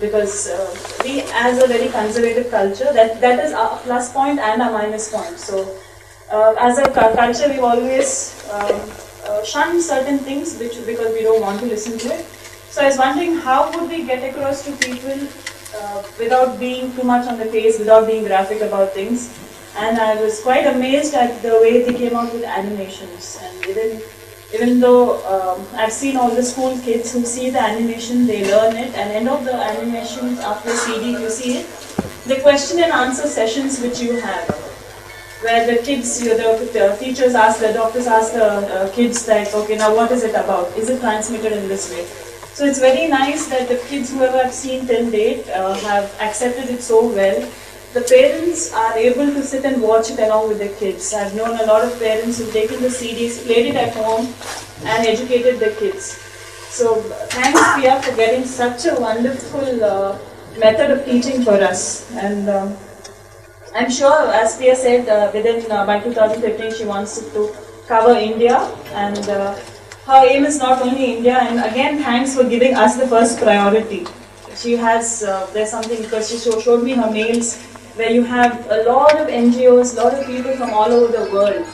because we, as a very conservative culture, that is a plus point and a minus point. So as a culture, we've always shunned certain things because we don't want to listen to it. So I was wondering, how would we get across to people without being too much on the face, without being graphic about things? And I was quite amazed at the way they came out with animations. And even though I've seen all the school kids who see the animation, they learn it, and end of the animation after CD, you see it, the question and answer sessions which you have, where the kids, the teachers ask, the doctors ask the kids like, okay, now what is it about? Is it transmitted in this way? So it's very nice that the kids, whoever I've seen till date, have accepted it so well. The parents are able to sit and watch it along with the kids. I've known a lot of parents who've taken the CDs, played it at home, and educated the kids. So thanks, Priya, for getting such a wonderful method of teaching for us. And I'm sure, as Priya said, by 2015 she wants to cover India, and her aim is not only India. And again, thanks for giving us the first priority. She has, there's something, because she showed me her mails, where you have a lot of NGOs, a lot of people from all over the world,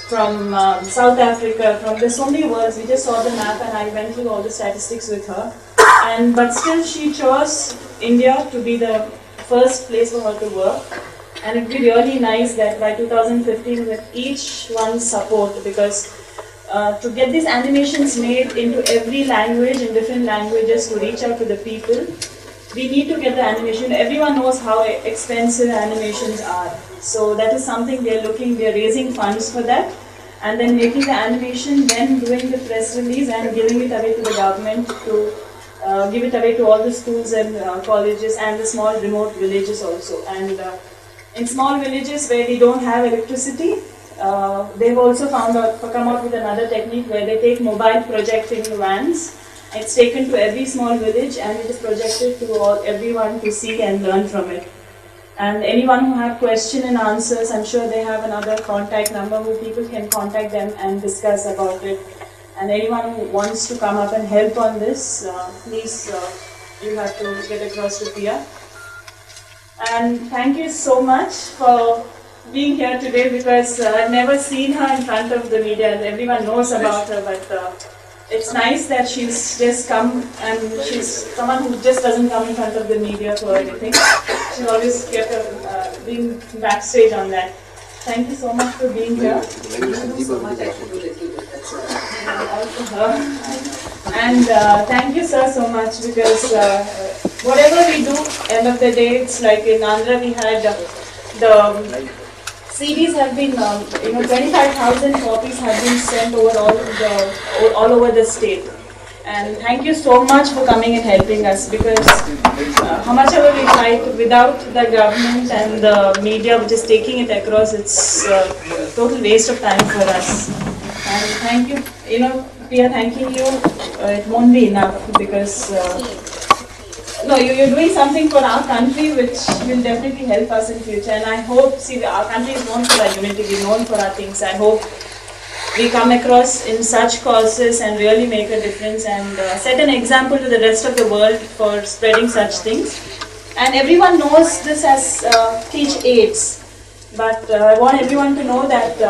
from South Africa, there's so many worlds. We just saw the map and I went through all the statistics with her. But still she chose India to be the first place for her to work. And it'd be really nice that by 2015, with each one's support, because to get these animations made into every language, in different languages, to reach out to the people, we need to get the animation. Everyone knows how expensive animations are. So that is something we are raising funds for that. And then making the animation, then doing the press release and giving it away to the government to give it away to all the schools and colleges and the small remote villages also. And in small villages where we don't have electricity, they've also come out with another technique where they take mobile projecting vans. It's taken to every small village and it is projected to everyone to see and learn from it. And anyone who have question and answers, I'm sure they have another contact number who people can contact them and discuss about it. And anyone who wants to come up and help on this, please, you have to get across to Priya. And thank you so much for being here today, because I've never seen her in front of the media. Everyone knows about her, but it's nice that she's just come, and she's someone who just doesn't come in front of the media for anything. She's always kept being backstage on that. Thank you so much for being here. Thank you so much. I should do little bit, that's all. And thank you, sir, so much, because whatever we do, end of the day, it's like in Andhra we had the CDs have been, 25,000 copies have been sent over all over the state. And thank you so much for coming and helping us, because how much ever we try, without the government and the media which is taking it across, it's a total waste of time for us. And thank you, Priya, thanking you, it won't be enough, because no, you're doing something for our country which will definitely help us in future. And I hope, our country is known for our unity, we're known for our things. I hope we come across in such causes and really make a difference and set an example to the rest of the world for spreading such things. And everyone knows this as Teach AIDS. But I want everyone to know that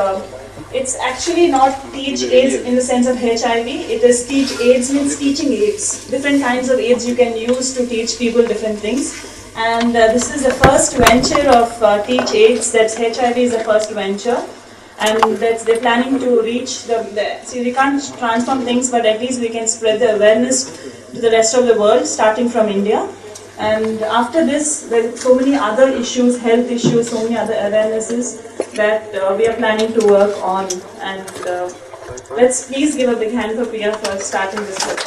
it's actually not Teach AIDS in the sense of HIV. It is Teach AIDS means teaching AIDS. Different kinds of AIDS you can use to teach people different things. And this is the first venture of Teach AIDS. That's HIV is the first venture. And they're planning to reach see, we can't transform things, but at least we can spread the awareness to the rest of the world, starting from India. And after this, there are so many other issues, health issues, so many other awarenesses that we are planning to work on. And let's please give a big hand for Priya for starting this work.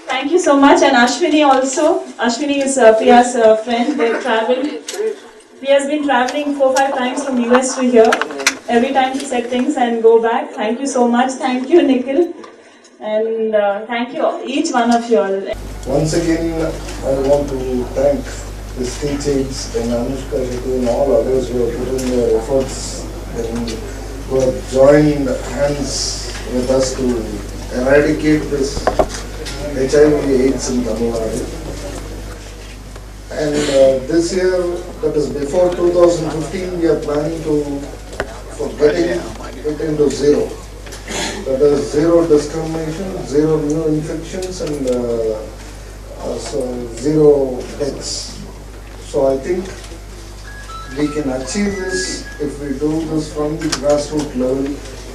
Thank you so much. And Ashwini also. Ashwini is Priya's friend. They've traveled. Priya's been traveling 4 or 5 times from US to here. Every time to set things and go back. Thank you so much. Thank you, Nikhil. And thank you, each one of you all. Once again, I want to thank the Teach AIDS and Anushka Ritu and all others who have put in their efforts and who have joined hands with us to eradicate this HIV/AIDS in Tamil Nadu. And this year, that is before 2015, we are planning for getting it into zero. That is zero discrimination, zero new infections, and so zero deaths. So I think we can achieve this if we do this from the grassroots level,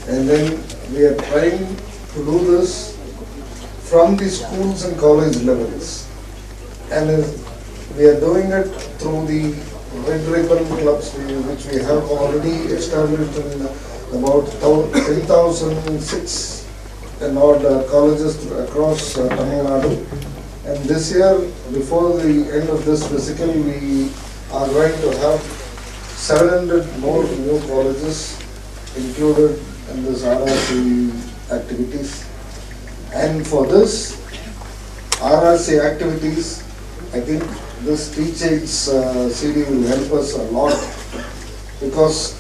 and then we are trying to do this from the schools and college levels. And we are doing it through the Red Ribbon clubs, which we have already established in about 10,006 and odd colleges across Tamil Nadu. And this year, before the end of this fiscal, we are going to have 700 more new colleges included in this RRC activities. And for this RRC activities, I think this Teach AIDS CD will help us a lot, because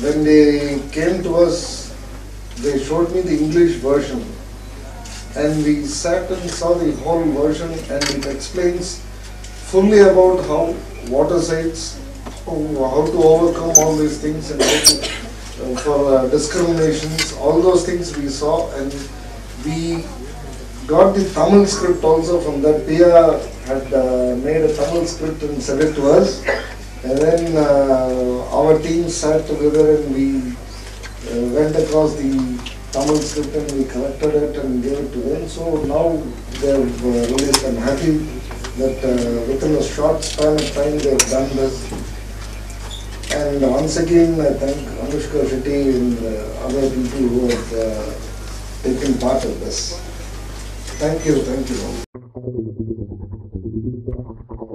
when they came to us, they showed me the English version, and we sat and saw the whole version, and it explains fully about how watersides, how to overcome all these things, and how to, for discriminations, all those things we saw. And we got the Tamil script also from that. Pia had made a Tamil script and sent it to us, and then our team sat together and we went across the Tamil script and we collected it and gave it to them. So now they have released. I'm happy that within a short span of time they have done this. And once again, I thank Anushka Shetty and other people who have taken part in this. Thank you all.